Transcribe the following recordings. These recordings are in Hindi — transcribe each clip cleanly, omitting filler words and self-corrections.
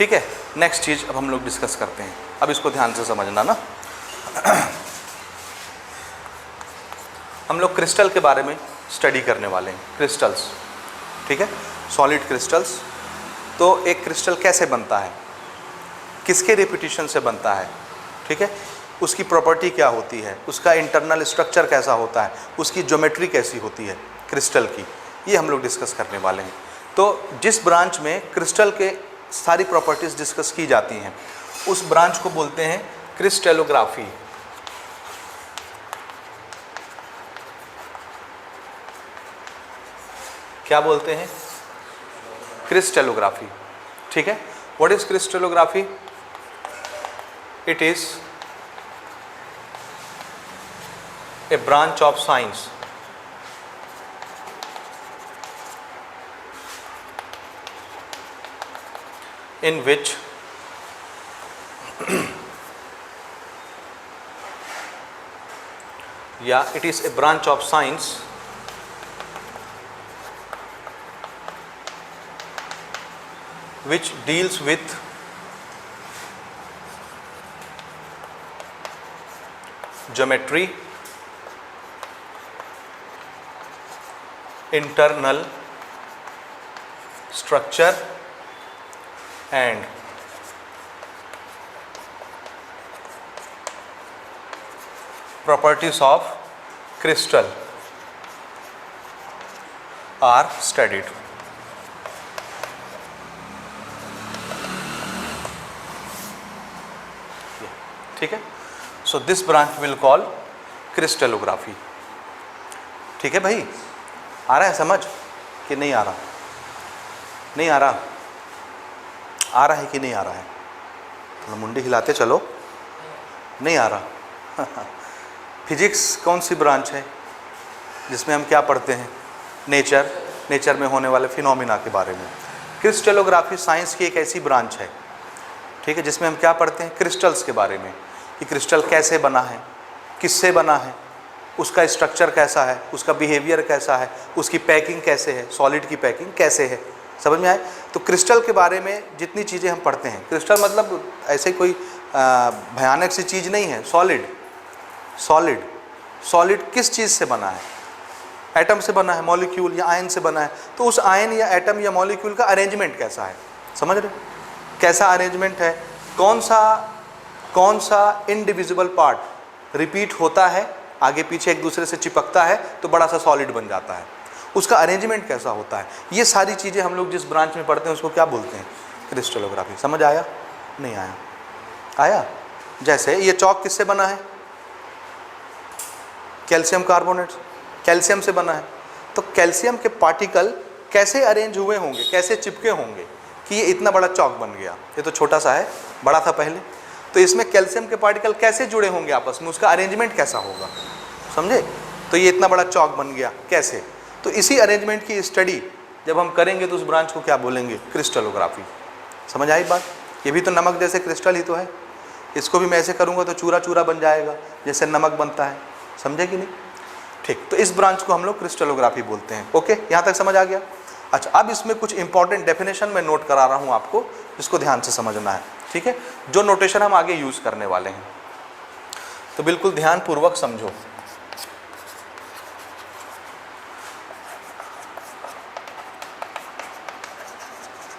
ठीक है, नेक्स्ट चीज़ अब हम लोग डिस्कस करते हैं। अब इसको ध्यान से समझना ना। हम लोग क्रिस्टल के बारे में स्टडी करने वाले हैं, क्रिस्टल्स। ठीक है, सॉलिड क्रिस्टल्स। तो एक क्रिस्टल कैसे बनता है, किसके रिपीटिशन से बनता है, ठीक है, उसकी प्रॉपर्टी क्या होती है, उसका इंटरनल स्ट्रक्चर कैसा होता है, उसकी ज्योमेट्री कैसी होती है क्रिस्टल की, ये हम लोग डिस्कस करने वाले हैं। तो जिस ब्रांच में क्रिस्टल के सारी प्रॉपर्टीज़ डिस्कस की जाती हैं उस ब्रांच को बोलते हैं क्रिस्टलोग्राफी। क्या बोलते हैं? क्रिस्टलोग्राफी। ठीक है, what is crystallography? It is a branch of science in which it is a branch of science which deals with geometry, internal structure and properties of crystal are studied. ठीक है, so this branch will call crystallography. ठीक है भाई, आ रहा है समझ कि नहीं आ रहा? नहीं आ रहा? आ रहा है कि नहीं आ रहा है? तो मुंडी हिलाते चलो। नहीं आ रहा? फिजिक्स कौन सी ब्रांच है जिसमें हम क्या पढ़ते हैं? नेचर में होने वाले फिनोमिना के बारे में। क्रिस्टलोग्राफी साइंस की एक ऐसी ब्रांच है, ठीक है, जिसमें हम क्या पढ़ते हैं? क्रिस्टल्स के बारे में, कि क्रिस्टल कैसे बना है, किससे बना है, उसका स्ट्रक्चर कैसा है, उसका बिहेवियर कैसा है, उसकी पैकिंग कैसे है, सॉलिड की पैकिंग कैसे है। समझ में आए? तो क्रिस्टल के बारे में जितनी चीज़ें हम पढ़ते हैं, क्रिस्टल मतलब ऐसे कोई भयानक सी चीज़ नहीं है। सॉलिड किस चीज़ से बना है? एटम से बना है, मॉलिक्यूल या आयन से बना है। तो उस आयन या एटम या मॉलिक्यूल का अरेंजमेंट कैसा है, समझ रहे? कैसा अरेंजमेंट है, कौन सा इनडिविजिबल पार्ट रिपीट होता है, आगे पीछे एक दूसरे से चिपकता है तो बड़ा सा सॉलिड बन जाता है, उसका अरेंजमेंट कैसा होता है, ये सारी चीज़ें हम लोग जिस ब्रांच में पढ़ते हैं उसको क्या बोलते हैं? क्रिस्टलोग्राफी। समझ आया? नहीं आया? आया? जैसे ये चौक किससे बना है? कैल्शियम कार्बोनेट, कैल्शियम से बना है। तो कैल्शियम के पार्टिकल कैसे अरेंज हुए होंगे, कैसे चिपके होंगे कि ये इतना बड़ा चौक बन गया? ये तो छोटा सा है, बड़ा था पहले। तो इसमें कैल्शियम के पार्टिकल कैसे जुड़े होंगे आपस में, उसका अरेंजमेंट कैसा होगा, समझे? तो ये इतना बड़ा चौक बन गया कैसे? तो इसी अरेंजमेंट की स्टडी जब हम करेंगे तो उस ब्रांच को क्या बोलेंगे? क्रिस्टलोग्राफी। समझ आई बात? ये भी तो नमक जैसे क्रिस्टल ही तो है। इसको भी मैं ऐसे करूँगा तो चूरा चूरा बन जाएगा जैसे नमक बनता है। समझे कि नहीं? ठीक, तो इस ब्रांच को हम लोग क्रिस्टलोग्राफी बोलते हैं। ओके, यहाँ तक समझ आ गया? अच्छा, अब इसमें कुछ इंपॉर्टेंट डेफिनेशन मैं नोट करा रहा हूँ आपको, जिसको ध्यान से समझना है। ठीक है, जो नोटेशन हम आगे यूज़ करने वाले हैं, तो बिल्कुल ध्यानपूर्वक समझो।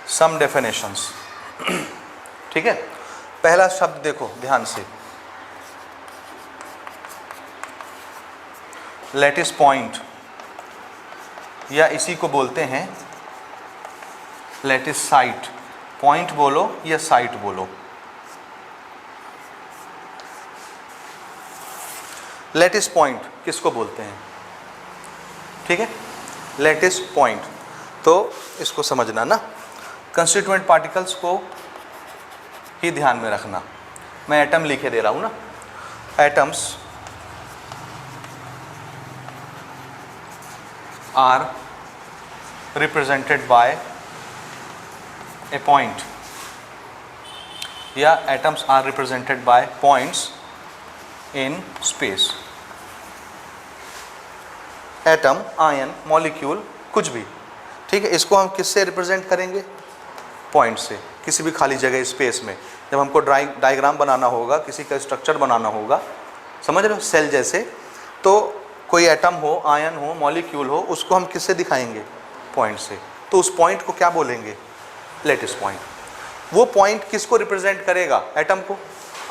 सम डेफिनेशंस। ठीक है, पहला शब्द देखो ध्यान से, लैटिस पॉइंट, या इसी को बोलते हैं लैटिस साइट। पॉइंट बोलो या साइट बोलो। लैटिस पॉइंट किसको बोलते हैं? ठीक है, लैटिस पॉइंट। तो इसको समझना ना, कंस्टिट्यूएंट पार्टिकल्स को ही ध्यान में रखना। मैं एटम लिखे दे रहा हूं ना, atoms are represented by a point, या atoms are represented by points in space. Atom, ion, molecule, कुछ भी, ठीक है, इसको हम किससे रिप्रेजेंट करेंगे? पॉइंट से। किसी भी खाली जगह स्पेस में जब हमको डायग्राम बनाना होगा, किसी का स्ट्रक्चर बनाना होगा, समझ रहे हो, सेल जैसे, तो कोई एटम हो, आयन हो, मॉलिक्यूल हो, उसको हम किससे दिखाएंगे? पॉइंट से। तो उस पॉइंट को क्या बोलेंगे? Lattice point. वो पॉइंट किसको रिप्रेजेंट करेगा? एटम को,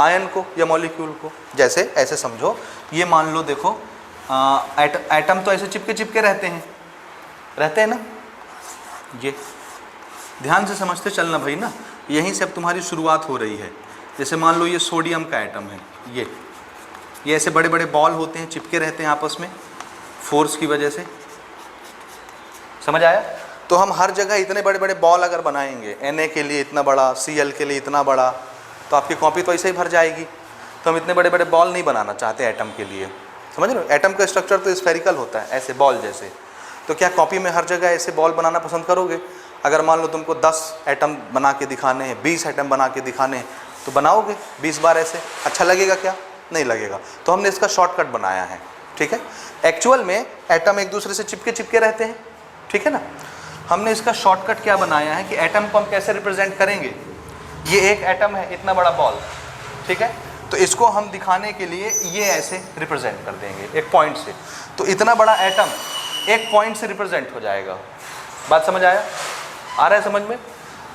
आयन को या मॉलिक्यूल को? जैसे ऐसे समझो, ये मान लो देखो, एटम तो ऐसे चिपके चिपके रहते हैं ना, ये ध्यान से समझते चलना भाई ना, यहीं से अब तुम्हारी शुरुआत हो रही है। जैसे मान लो ये सोडियम का एटम है, ये ऐसे बड़े बड़े बॉल होते हैं, चिपके रहते हैं आपस में फोर्स की वजह से, समझ आया? तो हम हर जगह इतने बड़े बड़े बॉल अगर बनाएंगे, Na के लिए इतना बड़ा, Cl के लिए इतना बड़ा, तो आपकी कॉपी तो ऐसे ही भर जाएगी। तो हम इतने बड़े बड़े बॉल नहीं बनाना चाहते एटम के लिए, समझ रहे हो? एटम का स्ट्रक्चर तो स्फेरिकल होता है, ऐसे बॉल जैसे। तो क्या कॉपी में हर जगह ऐसे बॉल बनाना पसंद करोगे? अगर मान लो तुमको 10 एटम बना के दिखाने हैं, 20 एटम बना के दिखाने हैं, तो बनाओगे 20 बार ऐसे? अच्छा लगेगा क्या? नहीं लगेगा। तो हमने इसका शॉर्टकट बनाया है, ठीक है? एक्चुअल में एटम एक दूसरे से चिपके चिपके रहते हैं, ठीक है ना? हमने इसका शॉर्टकट क्या बनाया है कि एटम को हम कैसे रिप्रेजेंट करेंगे? ये एक एटम है, इतना बड़ा बॉल, ठीक है? तो इसको हम दिखाने के लिए ये ऐसे रिप्रेजेंट कर देंगे एक पॉइंट से। तो इतना बड़ा एटम एक पॉइंट से रिप्रेजेंट हो जाएगा। बात समझ आया? आ रहा है समझ में?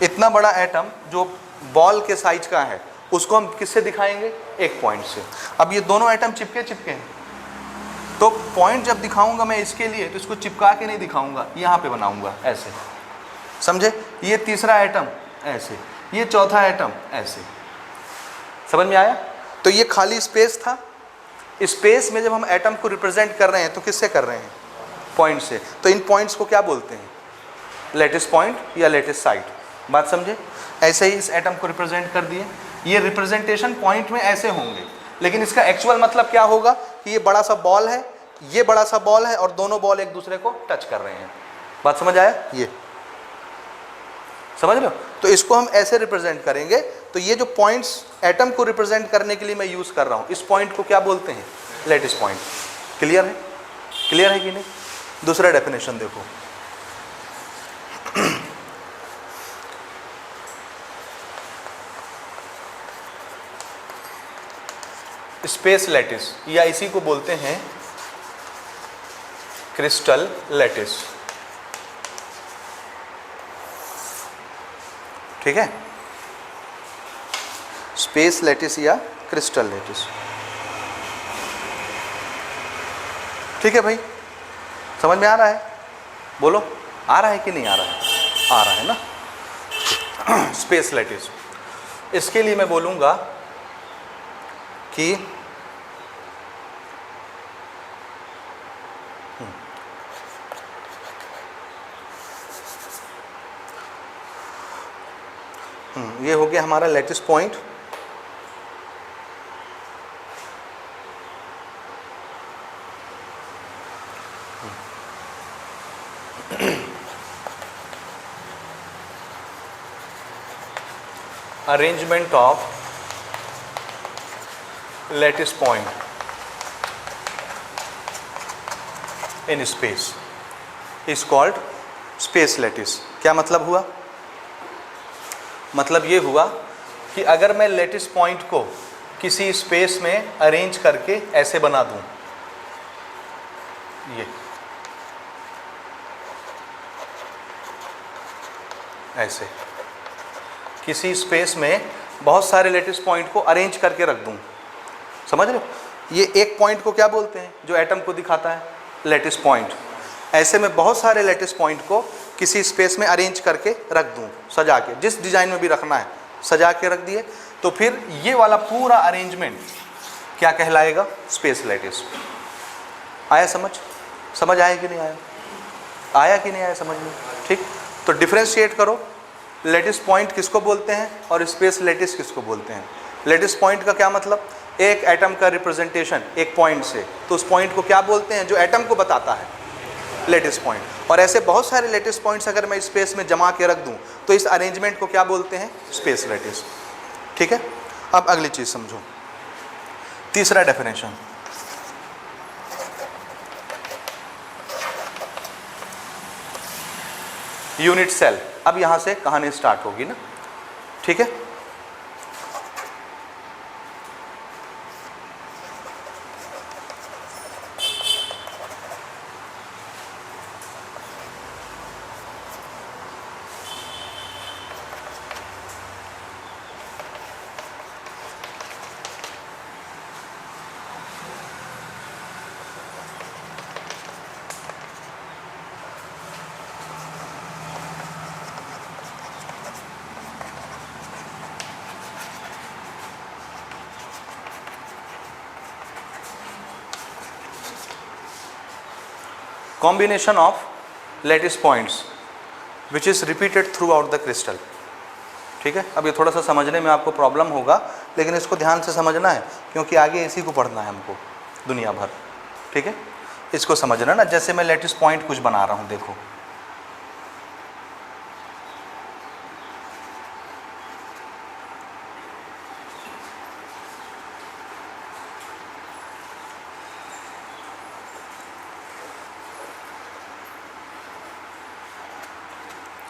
इतना बड़ा एटम जो बॉल के साइज का है, उसको हम किससे दिखाएंगे? एक पॉइंट से। अब ये दोनों एटम चिपके चिपके हैं, तो पॉइंट जब दिखाऊंगा मैं इसके लिए, तो इसको चिपका के नहीं दिखाऊंगा, यहाँ पे बनाऊंगा ऐसे, समझे? ये तीसरा एटम ऐसे, ये चौथा एटम ऐसे, समझ में आया? तो ये खाली स्पेस था। स्पेस में जब हम एटम को रिप्रेजेंट कर रहे हैं तो किससे कर रहे हैं? पॉइंट से। तो इन पॉइंट्स को क्या बोलते हैं? लैटिस पॉइंट या लैटिस साइट। बात समझे? ऐसे ही इस एटम को रिप्रेजेंट कर दिए। ये रिप्रेजेंटेशन पॉइंट में ऐसे होंगे, लेकिन इसका एक्चुअल मतलब क्या होगा कि ये बड़ा सा बॉल है, ये बड़ा सा बॉल है, और दोनों बॉल एक दूसरे को टच कर रहे हैं। बात समझ आया? ये समझ लो। तो इसको हम ऐसे रिप्रेजेंट करेंगे। तो ये जो पॉइंट्स एटम को रिप्रेजेंट करने के लिए मैं यूज कर रहा हूं, इस पॉइंट को क्या बोलते हैं? Lattice point. क्लियर है? क्लियर है कि नहीं? दूसरा डेफिनेशन देखो, स्पेस लैटिस, या इसी को बोलते हैं क्रिस्टल लैटिस, ठीक है? स्पेस लैटिस या क्रिस्टल लैटिस, ठीक है भाई? समझ में आ रहा है? बोलो, आ रहा है कि नहीं आ रहा है? आ रहा है ना? स्पेस लैटिस, इसके लिए मैं बोलूँगा कि ये हो गया हमारा lattice point. Arrangement of lattice point in space is called space lattice. क्या मतलब हुआ? मतलब ये हुआ कि अगर मैं लैटिस पॉइंट को किसी स्पेस में अरेंज करके ऐसे बना दूं, ये ऐसे किसी स्पेस में बहुत सारे लैटिस पॉइंट को अरेंज करके रख दूं, समझ रहे हो? ये एक पॉइंट को क्या बोलते हैं जो एटम को दिखाता है? Lattice point. ऐसे में बहुत सारे लैटिस पॉइंट को किसी स्पेस में अरेंज करके रख दूं, सजा के, जिस डिज़ाइन में भी रखना है सजा के रख दिए, तो फिर ये वाला पूरा अरेंजमेंट क्या कहलाएगा? Space lattice. आया समझ? समझ आया कि नहीं आया? आया कि नहीं आया समझ में? ठीक। तो डिफ्रेंशिएट करो, लैटिस पॉइंट किसको बोलते हैं और स्पेस लैटिस किसको बोलते हैं? लैटिस पॉइंट का क्या मतलब? एक एटम का रिप्रेजेंटेशन एक पॉइंट से, तो उस पॉइंट को क्या बोलते हैं जो एटम को बताता है? Lattice point. और ऐसे बहुत सारे लैटिस पॉइंट्स अगर मैं स्पेस में जमा के रख दूं तो इस अरेंजमेंट को क्या बोलते हैं? Space lattice. ठीक है। अब अगली चीज समझो, तीसरा डेफिनेशन, यूनिट सेल। अब यहां से कहानी स्टार्ट होगी ना। ठीक है। Combination of lattice points which is repeated throughout the crystal। ठीक है, अब ये थोड़ा सा समझने में आपको प्रॉब्लम होगा, लेकिन इसको ध्यान से समझना है क्योंकि आगे इसी को पढ़ना है हमको दुनिया भर। ठीक है, इसको समझना ना। जैसे मैं लेटिस पॉइंट कुछ बना रहा हूँ, देखो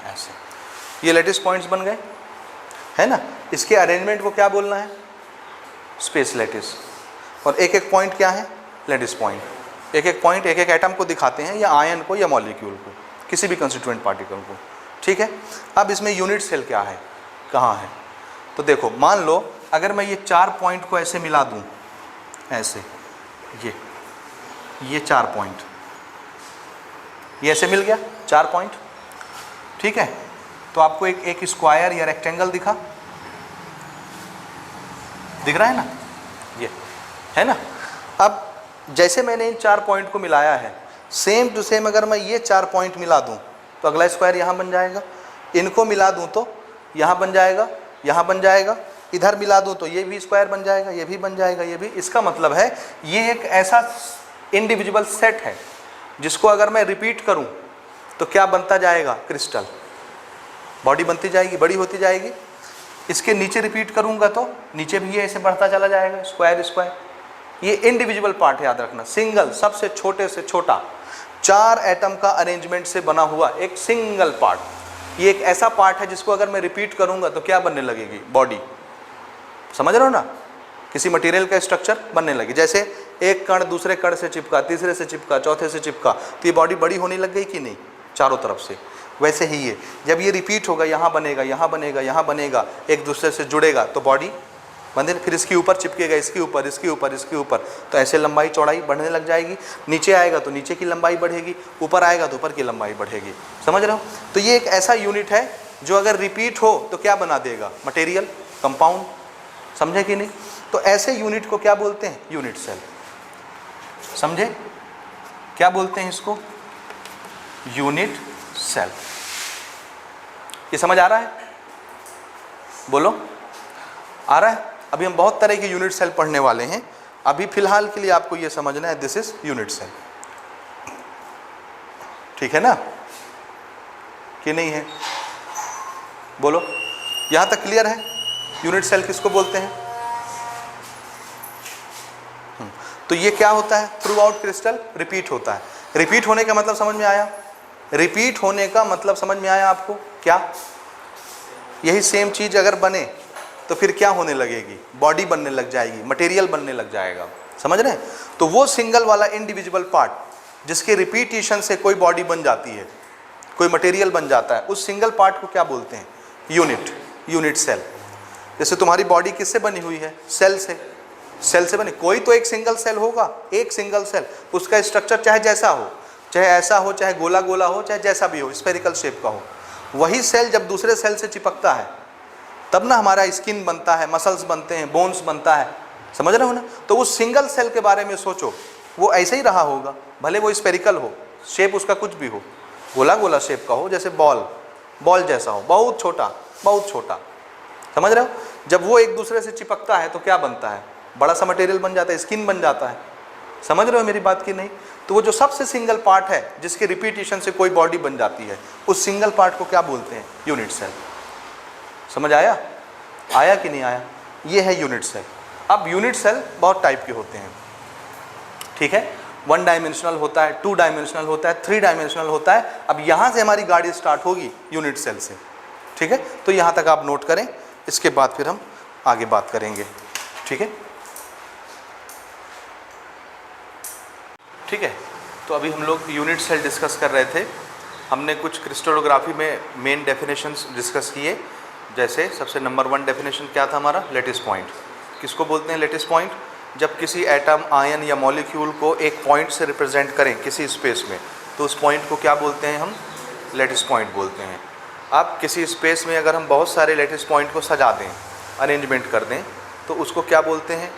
ऐसे, ये लेटिस पॉइंट्स बन गए, है ना। इसके अरेंजमेंट को क्या बोलना है? Space lattice. और एक एक पॉइंट क्या है? Lattice point. एक एक पॉइंट एक एक एटम को दिखाते हैं, या आयन को, या मॉलिक्यूल को, किसी भी कंस्टिट्यूएंट पार्टिकल को। ठीक है, अब इसमें यूनिट सेल क्या है, कहाँ है? तो देखो, मान लो अगर मैं ये 4 पॉइंट को ऐसे मिला दूँ, ऐसे, ये 4 पॉइंट, ये ऐसे मिल गया 4 पॉइंट। ठीक है, तो आपको एक स्क्वायर या रेक्टेंगल दिख रहा है ना, ये है ना। अब जैसे मैंने इन 4 पॉइंट को मिलाया है, सेम टू सेम अगर मैं ये 4 पॉइंट मिला दूं तो अगला स्क्वायर यहाँ बन जाएगा। इनको मिला दूं तो यहाँ बन जाएगा, यहाँ बन जाएगा। इधर मिला दूं तो ये भी स्क्वायर बन जाएगा, ये भी बन जाएगा, ये भी। इसका मतलब है ये एक ऐसा इंडिविजुअल सेट है जिसको अगर मैं रिपीट करूं तो क्या बनता जाएगा? क्रिस्टल, बॉडी बनती जाएगी, बड़ी होती जाएगी। इसके नीचे रिपीट करूंगा तो नीचे भी ये ऐसे बढ़ता चला जाएगा, स्क्वायर स्क्वायर। ये इंडिविजुअल पार्ट है, याद रखना। सिंगल, सबसे छोटे से छोटा 4 एटम का अरेंजमेंट से बना हुआ एक सिंगल पार्ट। ये एक ऐसा पार्ट है जिसको अगर मैं रिपीट करूंगा तो क्या बनने लगेगी? बॉडी। समझ रहे हो ना? किसी मटेरियल का स्ट्रक्चर बनने लगे। जैसे एक कण दूसरे कण से चिपका, तीसरे से चिपका, चौथे से चिपका, तो ये बॉडी बड़ी होने लग गई कि नहीं, चारों तरफ से। वैसे ही ये जब ये रिपीट होगा, यहाँ बनेगा, यहाँ बनेगा, यहाँ बनेगा, एक दूसरे से जुड़ेगा तो बॉडी बने, फिर इसके ऊपर चिपकेगा, इसके ऊपर, इसके ऊपर, इसके ऊपर, तो ऐसे लंबाई चौड़ाई बढ़ने लग जाएगी। नीचे आएगा तो नीचे की लंबाई बढ़ेगी, ऊपर आएगा तो ऊपर की लंबाई बढ़ेगी। समझ रहे हो? तो ये एक ऐसा यूनिट है जो अगर रिपीट हो तो क्या बना देगा? Material, compound. समझे कि नहीं? तो ऐसे यूनिट को क्या बोलते हैं? Unit cell. समझे? क्या बोलते हैं इसको? Unit cell. ये समझ आ रहा है? बोलो, आ रहा है? अभी हम बहुत तरह के यूनिट सेल पढ़ने वाले हैं। अभी फिलहाल के लिए आपको ये समझना है, दिस इज यूनिट सेल। ठीक है ना, कि नहीं है? बोलो, यहां तक क्लियर है? यूनिट सेल किसको बोलते हैं? तो ये क्या होता है? थ्रू आउट क्रिस्टल रिपीट होता है। रिपीट होने का मतलब समझ में आया? रिपीट होने का मतलब समझ में आया आपको? क्या यही सेम चीज अगर बने तो फिर क्या होने लगेगी? बॉडी बनने लग जाएगी, मटेरियल बनने लग जाएगा। समझ रहे हैं? तो वो सिंगल वाला इंडिविजुअल पार्ट जिसके रिपीटिशन से कोई बॉडी बन जाती है, कोई मटेरियल बन जाता है, उस सिंगल पार्ट को क्या बोलते हैं? Unit, unit cell. जैसे तुम्हारी बॉडी किससे बनी हुई है? सेल से। सेल से बनी, कोई तो एक सिंगल सेल होगा, एक सिंगल सेल। उसका स्ट्रक्चर चाहे जैसा हो, चाहे ऐसा हो, चाहे गोला गोला हो, चाहे जैसा भी हो, स्फेरिकल शेप का हो। वही सेल जब दूसरे सेल से चिपकता है तब ना हमारा स्किन बनता है, मसल्स बनते हैं, बोन्स बनता है। समझ रहे हो ना? तो उस सिंगल सेल के बारे में सोचो, वो ऐसे ही रहा होगा, भले वो स्फेरिकल हो, शेप उसका कुछ भी हो, गोला गोला शेप का हो, जैसे बॉल जैसा हो, बहुत छोटा, बहुत छोटा। समझ रहे हो? जब वो एक दूसरे से चिपकता है तो क्या बनता है? बड़ा सा मटेरियल बन जाता है, स्किन बन जाता है। समझ रहे हो मेरी बात की नहीं? तो वो जो सबसे सिंगल पार्ट है जिसके रिपीटिशन से कोई बॉडी बन जाती है, उस सिंगल पार्ट को क्या बोलते हैं? Unit cell. समझ आया? आया कि नहीं आया? ये है यूनिट सेल। अब यूनिट सेल बहुत टाइप के होते हैं। ठीक है, 1 डायमेंशनल होता है, 2 डायमेंशनल होता है, 3 डायमेंशनल होता है। अब यहाँ से हमारी गाड़ी स्टार्ट होगी यूनिट सेल से। ठीक है, तो यहाँ तक आप नोट करें। इसके बाद फिर हम आगे बात करेंगे। ठीक है, ठीक है। तो अभी हम लोग यूनिट सेल डिस्कस कर रहे थे। हमने कुछ क्रिस्टलोग्राफी में मेन डेफिनेशंस डिस्कस किए। जैसे सबसे नंबर 1 डेफिनेशन क्या था हमारा? Lattice point. किसको बोलते हैं लेटिस पॉइंट? जब किसी एटम, आयन या मॉलिक्यूल को एक पॉइंट से रिप्रेजेंट करें किसी स्पेस में, तो उस पॉइंट को क्या बोलते हैं हम? लेटिस पॉइंट बोलते हैं। अब किसी स्पेस में अगर हम बहुत सारे लेटिस पॉइंट को सजा दें, अरेंजमेंट कर दें, तो उसको क्या बोलते हैं?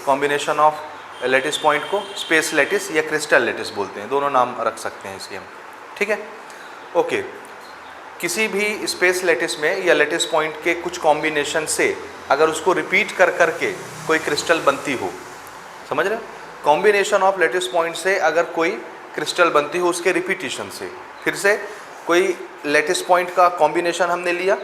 कॉम्बिनेशन ऑफ लेटिस पॉइंट को स्पेस लेटिस या क्रिस्टल लेटिस बोलते हैं। दोनों नाम रख सकते हैं इसके हम। ठीक है, ओके। किसी भी स्पेस लेटिस में या लेटिस पॉइंट के कुछ कॉम्बिनेशन से अगर उसको रिपीट कर करके कोई क्रिस्टल बनती हो, समझ रहे हो? कॉम्बिनेशन ऑफ लेटिस पॉइंट से अगर कोई क्रिस्टल बनती हो उसके रिपीटिशन से, फिर से कोई लेटिस पॉइंट का कॉम्बिनेशन हमने लिया,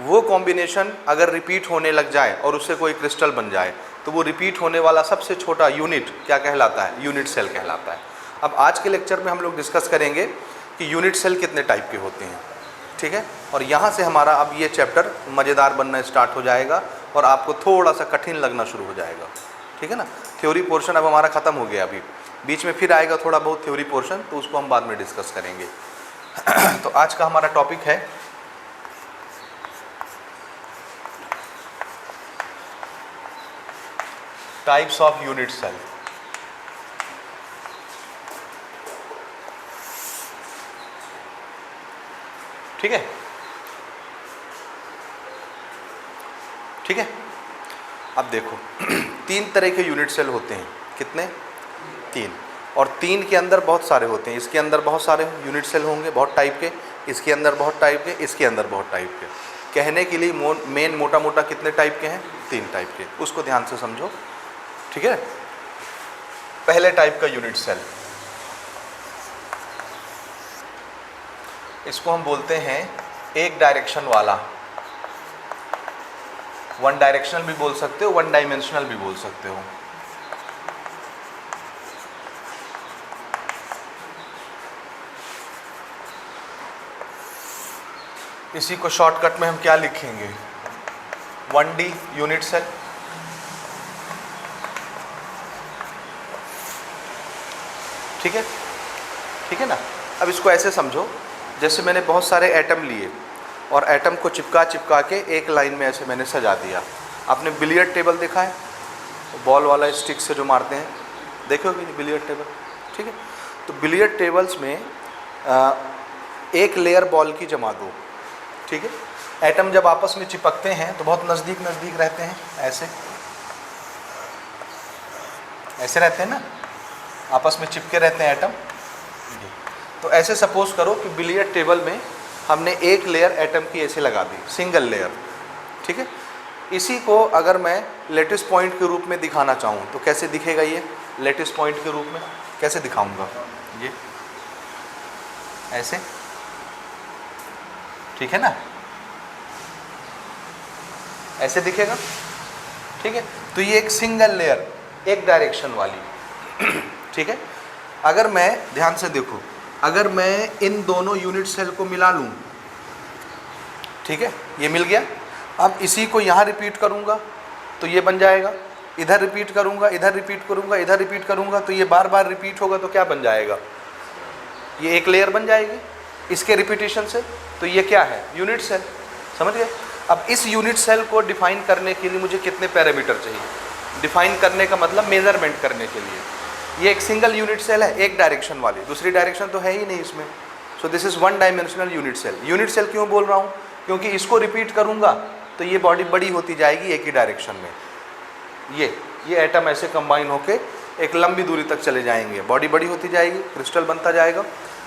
वो कॉम्बिनेशन अगर रिपीट होने लग जाए और उससे कोई क्रिस्टल बन जाए, तो वो रिपीट होने वाला सबसे छोटा यूनिट क्या कहलाता है? यूनिट सेल कहलाता है। अब आज के लेक्चर में हम लोग डिस्कस करेंगे कि यूनिट सेल कितने टाइप के होते हैं। ठीक है, और यहाँ से हमारा अब ये चैप्टर मज़ेदार बनना स्टार्ट हो जाएगा और आपको थोड़ा सा कठिन लगना शुरू हो जाएगा। ठीक है ना, थ्योरी पोर्शन अब हमारा ख़त्म हो गया। अभी बीच में फिर आएगा थोड़ा बहुत थ्योरी पोर्शन, तो उसको हम बाद में डिस्कस करेंगे। तो आज का हमारा टॉपिक है टाइप्स ऑफ यूनिट सेल। ठीक है, ठीक है। अब देखो 3 तरह के यूनिट सेल होते हैं। कितने? 3। और 3 के अंदर बहुत सारे होते हैं। इसके अंदर बहुत सारे यूनिट सेल होंगे, बहुत टाइप के। इसके अंदर बहुत टाइप के, इसके अंदर बहुत टाइप के। कहने के लिए मेन मोटा मोटा कितने टाइप के हैं? 3 टाइप के। उसको ध्यान से समझो। ठीक है, पहले टाइप का यूनिट सेल, इसको हम बोलते हैं एक डायरेक्शन वाला। 1 डायरेक्शनल भी बोल सकते हो, 1 डायमेंशनल भी बोल सकते हो। इसी को शॉर्टकट में हम क्या लिखेंगे? 1D unit cell. ठीक है, ठीक है ना। अब इसको ऐसे समझो, जैसे मैंने बहुत सारे एटम लिए और एटम को चिपका चिपका के एक लाइन में ऐसे मैंने सजा दिया। आपने बिलियर्ड टेबल देखा है? बॉल वाला स्टिक से जो मारते हैं, देखोगे बिलियर्ड टेबल? ठीक है, तो बिलियर्ड टेबल्स में एक लेयर बॉल की जमा दो। ठीक है, एटम जब आपस में चिपकते हैं तो बहुत नज़दीक नज़दीक रहते हैं, ऐसे ऐसे रहते हैं ना, आपस में चिपके रहते हैं एटम। तो ऐसे सपोज करो कि बिलियर्ड टेबल में हमने एक लेयर एटम की ऐसे लगा दी, सिंगल लेयर। ठीक है, इसी को अगर मैं लेटिस पॉइंट के रूप में दिखाना चाहूँ तो कैसे दिखेगा? ये लेटिस पॉइंट के रूप में कैसे दिखाऊंगा? ये ऐसे, ठीक है ना, ऐसे दिखेगा। ठीक है, तो ये एक सिंगल लेयर, एक डायरेक्शन वाली। ठीक है, अगर मैं ध्यान से देखो, अगर मैं इन दोनों यूनिट सेल को मिला लूँ, ठीक है, ये मिल गया। अब इसी को यहाँ रिपीट करूँगा तो ये बन जाएगा। इधर रिपीट करूँगा, इधर रिपीट करूँगा, इधर रिपीट करूँगा, तो ये बार बार रिपीट होगा तो क्या बन जाएगा? ये एक लेयर बन जाएगी इसके रिपीटेशन से। तो ये क्या है? Unit cell. समझ गए? अब इस यूनिट सेल को डिफाइन करने के लिए मुझे कितने पैरामीटर चाहिए? डिफाइन करने का मतलब मेजरमेंट करने के लिए। ये एक सिंगल यूनिट सेल है, एक डायरेक्शन वाली, दूसरी डायरेक्शन तो है ही नहीं इसमें। So this is 1 dimensional unit cell. Unit cell क्यों बोल रहा हूँ? क्योंकि इसको रिपीट करूँगा तो ये बॉडी बड़ी होती जाएगी एक ही डायरेक्शन में। ये एटम ऐसे कंबाइन होके एक लंबी दूरी तक चले जाएंगे, बॉडी बड़ी होती जाएगी, क्रिस्टल बनता जाएगा।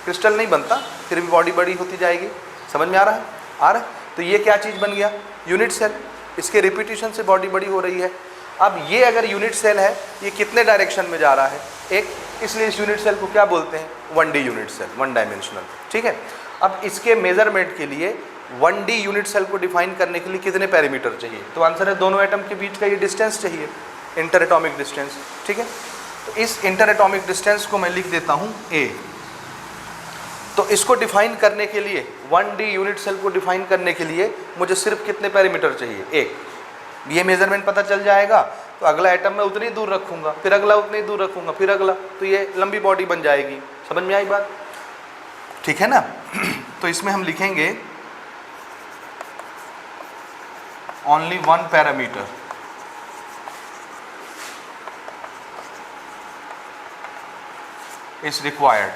क्रिस्टल नहीं बनता, फिर भी बॉडी बड़ी होती जाएगी। समझ में आ रहा है? आ रहा है? तो ये क्या चीज़ बन गया? Unit cell. इसके रिपीटिशन से बॉडी बड़ी हो रही है। अब ये अगर यूनिट सेल है, ये कितने डायरेक्शन में जा रहा है? एक, इसलिए इस यूनिट सेल को क्या बोलते हैं? 1D unit cell, 1 dimensional. ठीक है, अब इसके मेजरमेंट के लिए 1D यूनिट सेल को डिफाइन करने के लिए कितने पैरामीटर चाहिए? तो आंसर है दोनों एटम के बीच का ये डिस्टेंस चाहिए, इंटर एटॉमिक डिस्टेंस। ठीक है, तो इस इंटर एटॉमिक डिस्टेंस को मैं लिख देता हूँ A। तो इसको डिफाइन करने के लिए 1D यूनिट सेल को डिफाइन करने के लिए मुझे सिर्फ कितने पैरामीटर चाहिए? एक। ये मेजरमेंट पता चल जाएगा तो अगला एटम मैं उतनी दूर रखूंगा, फिर अगला उतनी दूर रखूंगा, फिर अगला, तो ये लंबी बॉडी बन जाएगी। समझ में आई बात? ठीक है ना? तो इसमें हम लिखेंगे only 1 parameter is required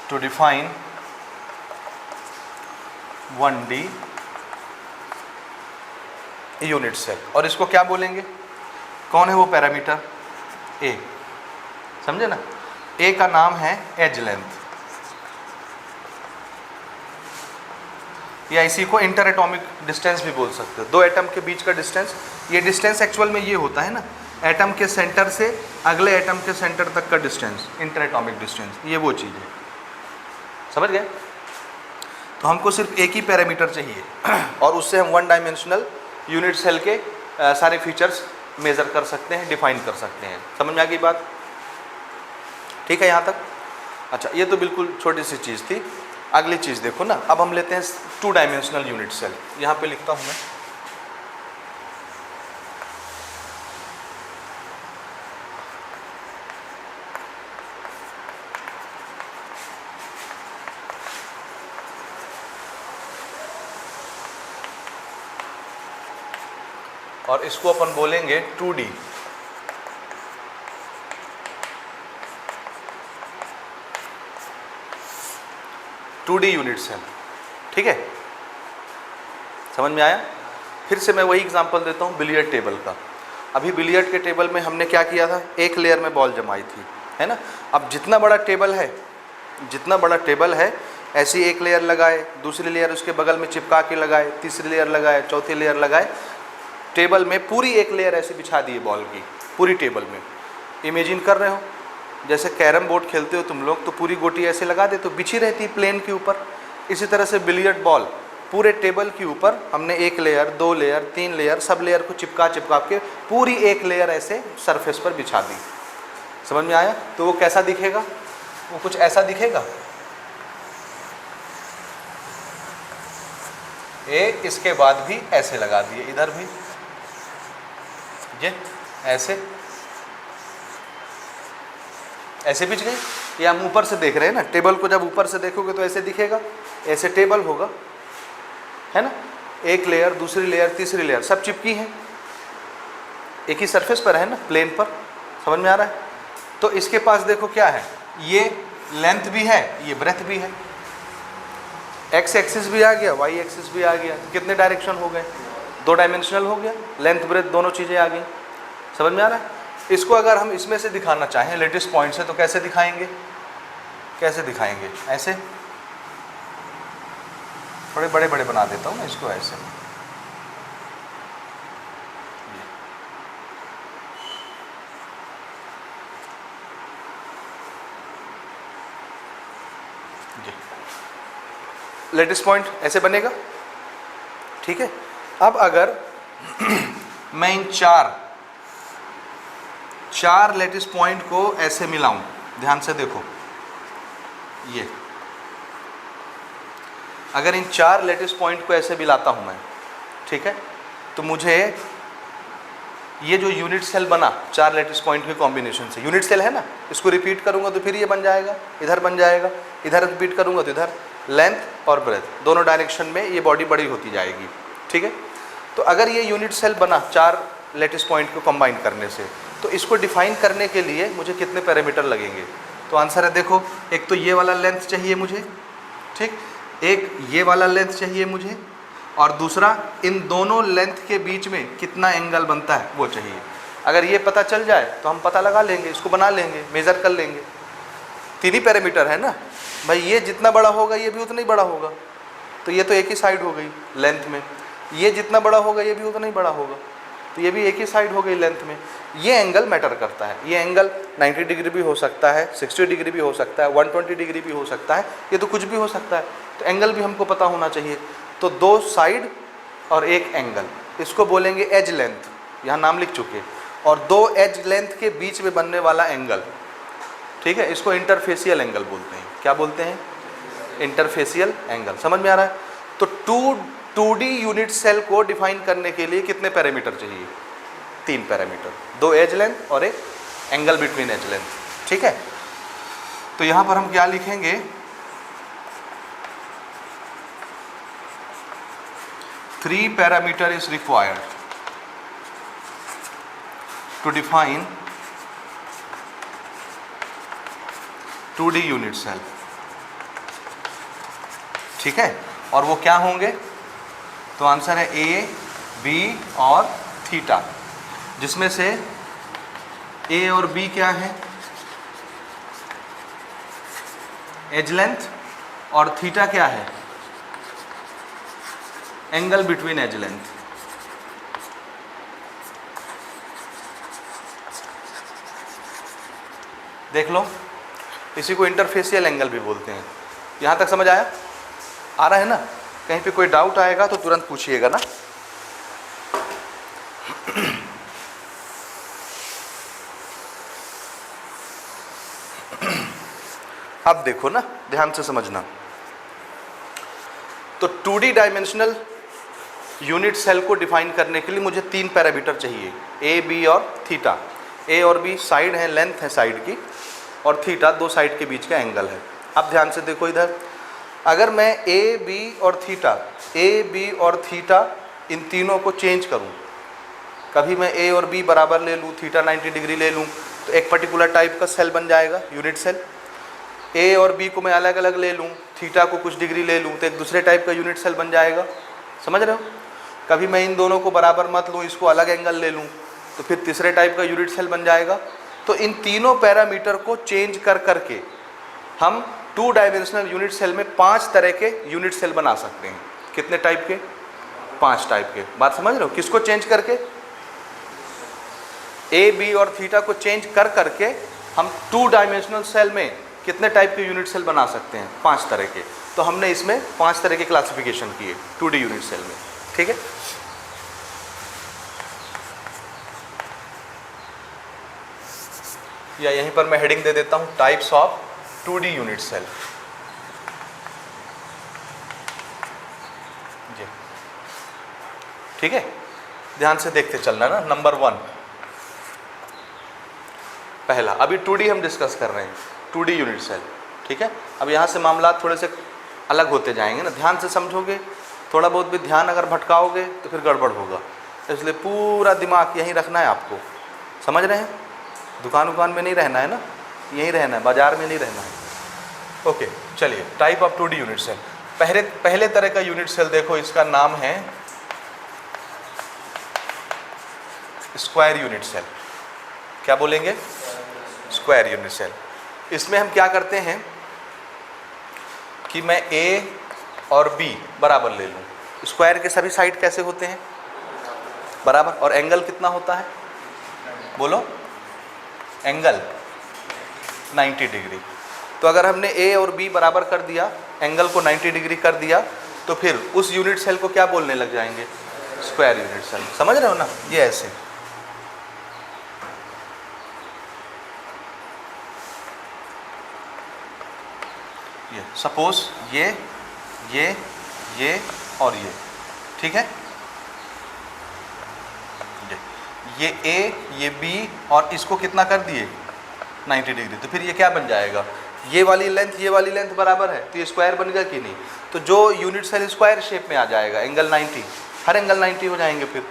to define 1D unit cell. और इसको क्या बोलेंगे? कौन है वो पैरामीटर? ए। समझे ना? ए का नाम है एज लेंथ, या इसी को इंटर एटॉमिक डिस्टेंस भी बोल सकते हो, दो एटम के बीच का डिस्टेंस। ये डिस्टेंस एक्चुअल में ये होता है ना, एटम के सेंटर से अगले एटम के सेंटर तक का डिस्टेंस, इंटर एटॉमिक डिस्टेंस, ये वो चीज़ है। समझ गए? तो हमको सिर्फ एक ही पैरामीटर चाहिए और उससे हम 1 डायमेंशनल यूनिट सेल के सारे फीचर्स मेज़र कर सकते हैं, डिफाइन कर सकते हैं। समझ में आ गई बात? ठीक है यहाँ तक? अच्छा, ये तो बिल्कुल छोटी सी चीज़ थी। अगली चीज़ देखो ना, अब हम लेते हैं 2 डायमेंशनल यूनिट सेल। यहाँ पे लिखता हूँ मैं, और इसको अपन बोलेंगे 2D। Unit cell. ठीक है? समझ में आया? फिर से मैं वही एग्जांपल देता हूँ बिलियर्ड टेबल का। अभी बिलियर्ड के टेबल में हमने क्या किया था? एक लेयर में बॉल जमाई थी, है ना? अब जितना बड़ा टेबल है ऐसी एक लेयर लगाए, दूसरी लेयर उसके बगल में चिपका के लगाए, तीसरी लेयर लगाए, चौथी लेयर लगाए, टेबल में पूरी एक लेयर ऐसे बिछा दी है बॉल की, पूरी टेबल में। इमेजिन कर रहे हो जैसे कैरम बोर्ड खेलते हो तुम लोग, तो पूरी गोटी ऐसे लगा दे तो बिछी रहती है प्लेन के ऊपर। इसी तरह से बिलियर्ड बॉल पूरे टेबल के ऊपर हमने 1 layer, 2 layer, 3 layer, sub layer को चिपका के पूरी एक लेयर ऐसे सरफेस पर बिछा दी। समझ में आया? तो वो कैसा दिखेगा? वो कुछ ऐसा दिखेगा। इसके बाद भी ऐसे लगा दिए, इधर भी ये ऐसे बिछ गई। ये हम ऊपर से देख रहे हैं ना, टेबल को जब ऊपर से देखोगे तो ऐसे दिखेगा, ऐसे टेबल होगा, है ना? एक लेयर, दूसरी लेयर, तीसरी लेयर सब चिपकी हैं, एक ही सरफेस पर है ना, प्लेन पर। समझ में आ रहा है? तो इसके पास देखो क्या है, ये लेंथ भी है, ये ब्रेथ भी है, एक्स एक्सिस भी आ गया, वाई एक्सिस भी आ गया। कितने डायरेक्शन हो गए? 2 डायमेंशनल हो गया, लेंथ ब्रेथ दोनों चीज़ें आ गई। समझ में आ रहा है? इसको अगर हम इसमें से दिखाना चाहें लेटेस्ट पॉइंट से, तो कैसे दिखाएंगे? ऐसे थोड़े बड़े बड़े बना देता हूँ मैं इसको, ऐसे। लेटेस्ट पॉइंट ऐसे बनेगा। ठीक है? अब अगर मैं इन चार लेटेस्ट पॉइंट को ऐसे मिलाऊं, ध्यान से देखो, ये अगर इन 4 लेटेस्ट पॉइंट को ऐसे मिलाता हूं मैं, ठीक है, तो मुझे ये जो यूनिट सेल बना 4 लेटेस्ट पॉइंट के कॉम्बिनेशन से, यूनिट सेल है ना, इसको रिपीट करूंगा तो फिर ये बन जाएगा, इधर बन जाएगा, इधर रिपीट करूंगा तो इधर। लेंथ और ब्रेथ दोनों डायरेक्शन में ये बॉडी बड़ी होती जाएगी। ठीक है? तो अगर ये यूनिट सेल बना 4 लेटेस्ट पॉइंट को कंबाइन करने से, तो इसको डिफाइन करने के लिए मुझे कितने पैरामीटर लगेंगे? तो आंसर है, देखो, एक तो ये वाला लेंथ चाहिए मुझे, ठीक, एक ये वाला लेंथ चाहिए मुझे, और दूसरा इन दोनों लेंथ के बीच में कितना एंगल बनता है वो चाहिए। अगर ये पता चल जाए तो हम पता लगा लेंगे, इसको बना लेंगे, मेज़र कर लेंगे। 3 ही पैरामीटर है ना भाई, ये जितना बड़ा होगा ये भी उतना ही बड़ा होगा, तो ये तो एक ही साइड हो गई लेंथ में, ये जितना बड़ा होगा ये भी उतना ही बड़ा होगा, तो ये भी एक ही साइड हो गई लेंथ में। ये एंगल मैटर करता है, ये एंगल 90 डिग्री भी हो सकता है, 60 डिग्री भी हो सकता है, 120 डिग्री भी हो सकता है, ये तो कुछ भी हो सकता है, तो एंगल भी हमको पता होना चाहिए। तो 2 साइड और एक एंगल, इसको बोलेंगे एज लेंथ, यहाँ नाम लिख चुके, और 2 एज लेंथ के बीच में बनने वाला एंगल, ठीक है, इसको इंटरफेसियल एंगल बोलते हैं। क्या बोलते हैं? Interfacial angle. समझ में आ रहा है? तो 2D यूनिट सेल को डिफाइन करने के लिए कितने पैरामीटर चाहिए? 3 पैरामीटर, 2 एज लेंथ और एक एंगल बिटवीन एज लेंथ। ठीक है, तो यहां पर हम क्या लिखेंगे? 3 parameter is required to define 2D unit cell. ठीक है, और वो क्या होंगे? तो आंसर है ए, बी और थीटा, जिसमें से ए और बी क्या है? एज लेंथ, और थीटा क्या है? Angle between edge length. देख लो, इसी को इंटरफेसियल एंगल भी बोलते हैं। यहां तक समझ आया? आ रहा है ना? कहीं पे कोई डाउट आएगा तो तुरंत पूछिएगा ना। अब देखो ना, ध्यान से समझना। तो 2D डायमेंशनल यूनिट सेल को डिफाइन करने के लिए मुझे 3 पैरामीटर चाहिए, ए, बी और थीटा। ए और बी साइड है, लेंथ है साइड की, और थीटा 2 साइड के बीच का एंगल है। अब ध्यान से देखो इधर, अगर मैं ए, बी और थीटा इन तीनों को चेंज करूं, कभी मैं ए और बी बराबर ले लूं, थीटा 90 डिग्री ले लूं, तो एक पर्टिकुलर टाइप का सेल बन जाएगा, यूनिट सेल। ए और बी को मैं अलग अलग ले लूं, थीटा को कुछ डिग्री ले लूं, तो एक दूसरे टाइप का यूनिट सेल बन जाएगा। समझ रहे हो? कभी मैं इन दोनों को बराबर मत लूं, इसको अलग एंगल ले लूं, तो फिर तीसरे टाइप का यूनिट सेल बन जाएगा। तो इन तीनों पैरामीटर को चेंज कर करके हम 2 डायमेंशनल यूनिट सेल में 5 तरह के यूनिट सेल बना सकते हैं। कितने टाइप के? 5 टाइप के। बात समझ रहे हो? किसको चेंज करके? ए, बी और थीटा को चेंज कर करके हम 2 डायमेंशनल सेल में कितने टाइप के यूनिट सेल बना सकते हैं? 5 तरह के। तो हमने इसमें 5 तरह के क्लासिफिकेशन किए 2D यूनिट सेल में। ठीक है, या यहीं पर मैं हेडिंग दे देता हूं, types of 2D unit cell. जी, ठीक है, ध्यान से देखते चलना ना। नंबर 1, पहला, अभी 2D हम डिस्कस कर रहे हैं, 2D यूनिट सेल। ठीक है, अब यहाँ से मामला थोड़े से अलग होते जाएंगे ना। ध्यान से समझोगे, थोड़ा बहुत भी ध्यान अगर भटकाओगे तो फिर गड़बड़ होगा, इसलिए पूरा दिमाग यहीं रखना है आपको। समझ रहे हैं? दुकान में नहीं रहना है ना, यहीं रहना है, बाजार में नहीं रहना है। ओके, चलिए, type of 2D unit cell. पहले तरह का यूनिट सेल देखो, इसका नाम है स्क्वायर यूनिट सेल। क्या बोलेंगे? Square unit cell. इसमें हम क्या करते हैं कि मैं ए और बी बराबर ले लूं। स्क्वायर के सभी साइड कैसे होते हैं? बराबर। और एंगल कितना होता है? बोलो, एंगल 90 डिग्री। तो अगर हमने ए और बी बराबर कर दिया, एंगल को 90 डिग्री कर दिया, तो फिर उस यूनिट सेल को क्या बोलने लग जाएंगे? Square unit cell. समझ रहे हो ना? ये ऐसे, ये सपोज ये और ये। ठीक है, ये ए, ये बी, और इसको कितना कर दिए? 90 डिग्री। तो फिर ये क्या बन जाएगा? ये वाली लेंथ बराबर है, तो ये स्क्वायर बनेगा कि नहीं? तो जो यूनिट सेल स्क्वायर शेप में आ जाएगा, एंगल 90, हर एंगल 90 हो जाएंगे, फिर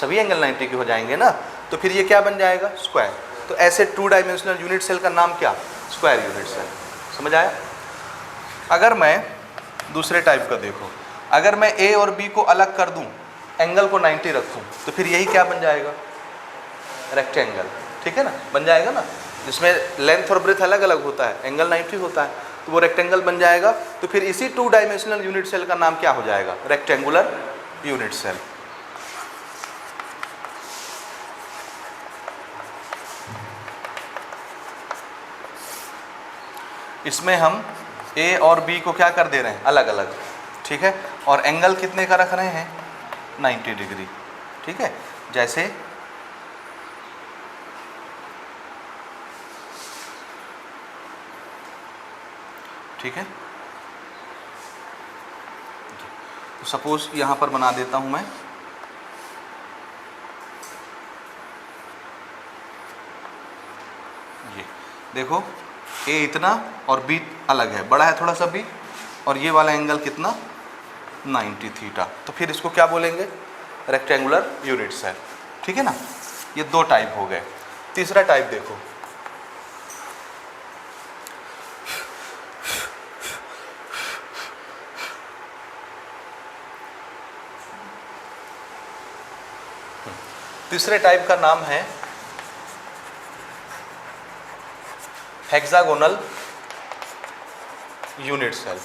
सभी एंगल 90 के हो जाएंगे ना। तो फिर ये क्या बन जाएगा? स्क्वायर। तो ऐसे 2 डायमेंशनल यूनिट सेल का नाम क्या? Square unit cell. समझ आया? अगर मैं दूसरे टाइप का देखो, अगर मैं ए और बी को अलग कर दूं, एंगल को 90 रखूं, तो फिर यही क्या बन जाएगा? रेक्टेंगल। ठीक है ना? बन जाएगा ना, जिसमें लेंथ और ब्रेथ अलग अलग होता है, एंगल 90 होता है, तो वो रेक्टेंगल बन जाएगा। तो फिर इसी 2 डायमेंशनल यूनिट सेल का नाम क्या हो जाएगा? Rectangular unit cell. इसमें हम ए और बी को क्या कर दे रहे हैं? अलग अलग। ठीक है, और एंगल कितने का रख रहे हैं? 90 डिग्री। ठीक है, जैसे ठीक है। तो सपोज यहाँ पर बना देता हूँ मैं, ये देखो ए इतना और बी अलग है, बड़ा है थोड़ा सा बी, और ये वाला एंगल कितना 90 थीटा। तो फिर इसको क्या बोलेंगे, रेक्टेंगुलर यूनिट सेल। ठीक है ना, ये दो टाइप हो गए। तीसरा टाइप देखो, तीसरे टाइप का नाम है हेक्सागोनल यूनिट सेल।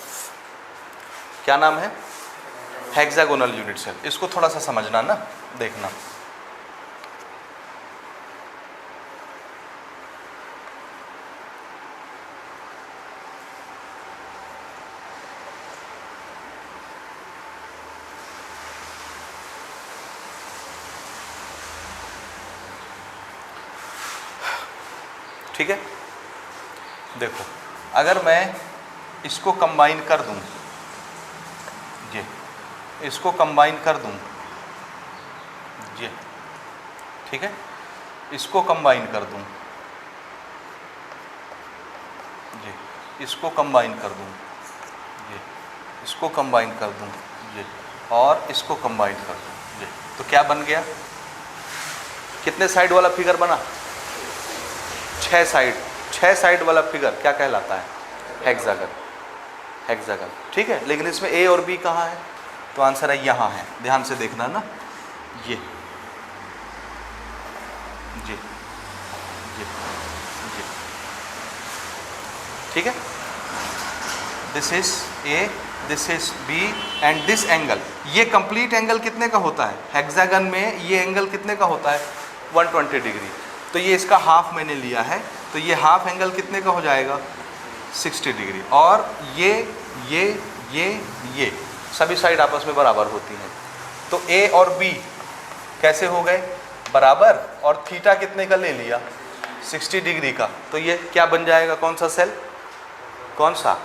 क्या नाम है, हेक्सागोनल यूनिट सेल। इसको थोड़ा सा समझना ना, देखना। ठीक है, देखो अगर मैं इसको कंबाइन कर दूं, ये इसको कंबाइन कर दूं, ये ठीक है, इसको कंबाइन कर दूं, ये इसको कंबाइन कर दूं, ये इसको कंबाइन कर दूं, ये और इसको कंबाइन कर दूं, ये तो क्या बन गया, कितने साइड वाला फिगर बना, 6 साइड। 6 साइड वाला फिगर क्या कहलाता है, हेक्सागन। हेक्सागन ठीक है। लेकिन इसमें ए और बी कहाँ है, तो आंसर है यहाँ है, ध्यान से देखना ना, ये ये ये ये ठीक है। This is a, this is b and this angle, ये कंप्लीट एंगल कितने का होता है हेक्सागन में, ये एंगल कितने का होता है 120 डिग्री। तो ये इसका हाफ मैंने लिया है, तो ये हाफ एंगल कितने का हो जाएगा 60 डिग्री। और ये सभी साइड आपस में बराबर होती हैं। तो ए और बी कैसे हो गए बराबर, और थीटा कितने का ले लिया 60 डिग्री का। तो ये क्या बन जाएगा, कौन सा सेल, कौन सा,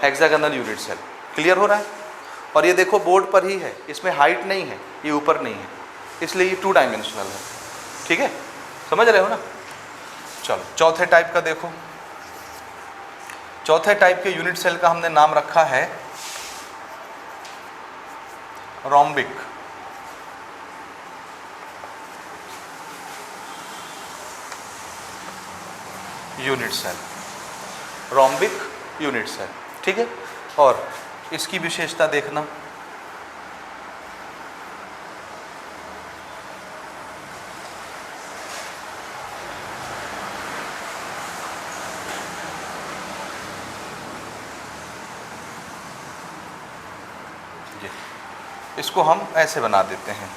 हेक्सागोनल यूनिट सेल। क्लियर हो रहा है। और ये देखो बोर्ड पर ही है, इसमें हाइट नहीं है, ये ऊपर नहीं है, इसलिए ये 2 डायमेंशनल है। ठीक है, समझ रहे हो ना। चलो चौथे टाइप का देखो। चौथे टाइप के यूनिट सेल का हमने नाम रखा है rhombic unit cell. Rhombic unit cell ठीक है। और इसकी विशेषता देखना, इसको हम ऐसे बना देते हैं,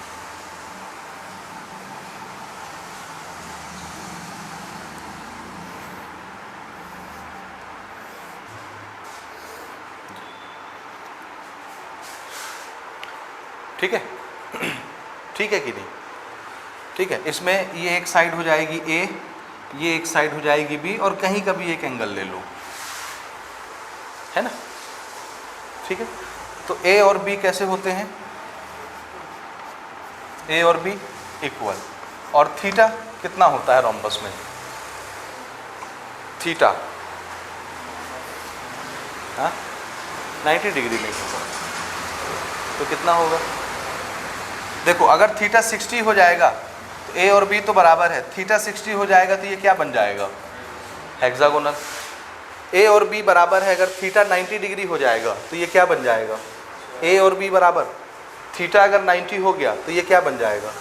ठीक है। ठीक है कि नहीं, ठीक है। इसमें ये एक साइड हो जाएगी ए, ये एक साइड हो जाएगी बी, और कहीं का भी एक एंगल ले लो, है ना। ठीक है। तो ए और बी कैसे होते हैं, ए और बी इक्वल, और थीटा कितना होता है रोम्बस में, थीटा 90 डिग्री नहीं होगा, तो कितना होगा, देखो अगर थीटा 60 हो जाएगा तो ए और बी तो बराबर है, थीटा 60 हो जाएगा तो ये क्या बन जाएगा हेक्सागोनल। ए और बी बराबर है, अगर थीटा 90 डिग्री हो जाएगा तो ये क्या बन जाएगा, ए और बी बराबर, थीटा अगर 90 हो गया तो ये क्या बन जाएगा,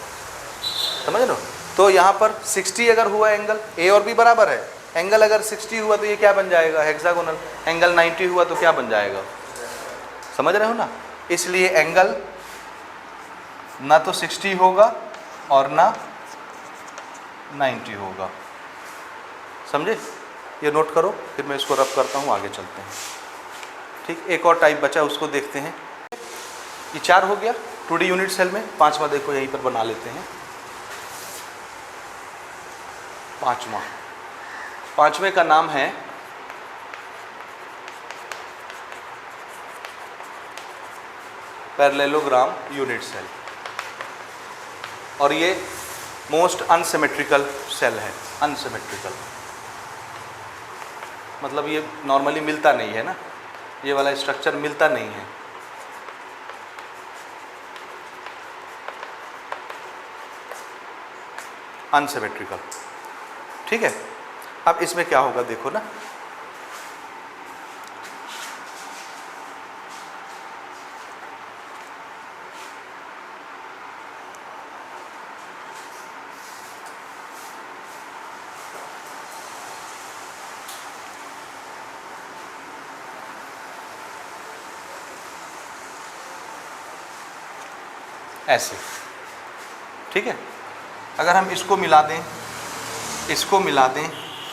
समझ लो। तो यहाँ पर 60 अगर हुआ एंगल, ए और बी बराबर है, एंगल अगर 60 हुआ तो ये क्या बन जाएगा हेक्सागोनल, एंगल 90 हुआ तो क्या बन जाएगा, समझ रहे हो ना। इसलिए एंगल ना तो 60 होगा और ना 90 होगा, समझे। ये नोट करो, फिर मैं इसको रब करता हूँ, आगे चलते हैं। ठीक, एक और टाइप बचा, उसको देखते हैं। ये 4 हो गया 2D यूनिट सेल में। 5वां देखो, यहीं पर बना लेते हैं। 5वें का नाम है पैरेललोग्राम यूनिट सेल, और ये मोस्ट अनसिमेट्रिकल सेल है। अनसिमेट्रिकल मतलब ये नॉर्मली मिलता नहीं है ना, ये वाला स्ट्रक्चर मिलता नहीं है। अनसिमेट्रिकल, ठीक है। अब इसमें क्या होगा देखो ना, ऐसे, ठीक है। अगर हम इसको मिला दें, इसको मिला दें,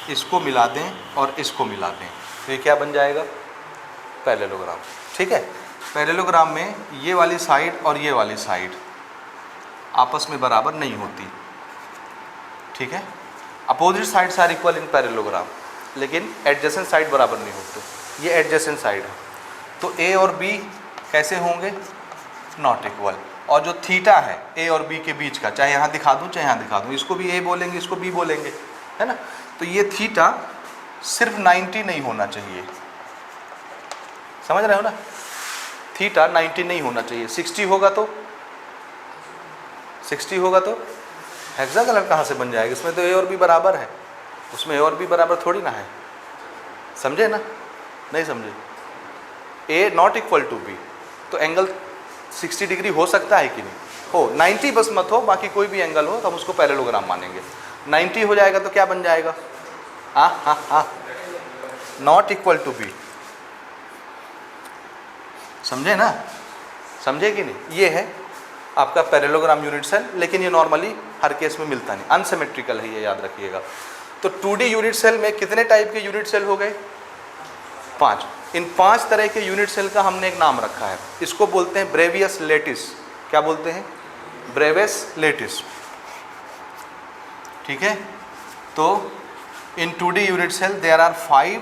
इसको मिला दें और इसको मिला दें, तो ये क्या बन जाएगा? पैरेललोग्राम, ठीक है। पैरेललोग्राम में ये वाली साइड और ये वाली साइड आपस में बराबर नहीं होती, ठीक है। Opposite sides are equal in parallelogram, लेकिन एडजेसेंट साइड बराबर नहीं होते। ये एडजेसेंट साइड है, तो ए और बी कैसे होंगे? Not equal. और जो थीटा है ए और बी के बीच का, चाहे यहाँ दिखा दूँ चाहे यहाँ दिखा दूँ, इसको भी ए बोलेंगे इसको बी बोलेंगे, है ना। तो ये थीटा सिर्फ 90 नहीं होना चाहिए, समझ रहे हो ना। थीटा 90 नहीं होना चाहिए, 60 होगा तो 60 होगा तो हेक्सागोनल कहाँ से बन जाएगा? इसमें तो ए और बी बराबर है, उसमें ए और बी बराबर थोड़ी ना है, समझे ना? नहीं समझे? ए नॉट इक्वल टू बी, तो एंगल 60 डिग्री हो सकता है कि नहीं? हो। 90 बस मत हो, बाकी कोई भी एंगल हो तो हम उसको पैरेललोग्राम मानेंगे। 90 हो जाएगा तो क्या बन जाएगा? नॉट इक्वल टू बी, समझे ना? समझे कि नहीं? ये है आपका पैरेललोग्राम यूनिट सेल, लेकिन ये नॉर्मली हर केस में मिलता नहीं, अनसिमेट्रिकल है, ये याद रखिएगा। तो 2D यूनिट सेल में कितने टाइप के यूनिट सेल हो गए? 5। इन 5 तरह के यूनिट सेल का हमने एक नाम रखा है, इसको बोलते हैं ब्रेवियस लेटिस। क्या बोलते हैं? ब्रेवियस लेटिस, ठीक है। तो in 2D unit cell there are 5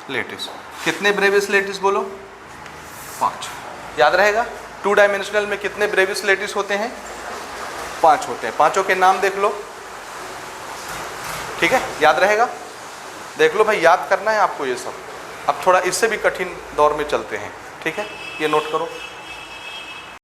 lattice. कितने ब्रेवियस लेटिस बोलो? 5। याद रहेगा? 2 डायमेंशनल में कितने ब्रेवियस लेटिस होते हैं? 5 होते हैं। पांचों के नाम देख लो, ठीक है। याद रहेगा? देख लो भाई, याद करना है आपको ये सब। अब थोड़ा इससे भी कठिन दौर में चलते हैं, ठीक है। ये नोट करो।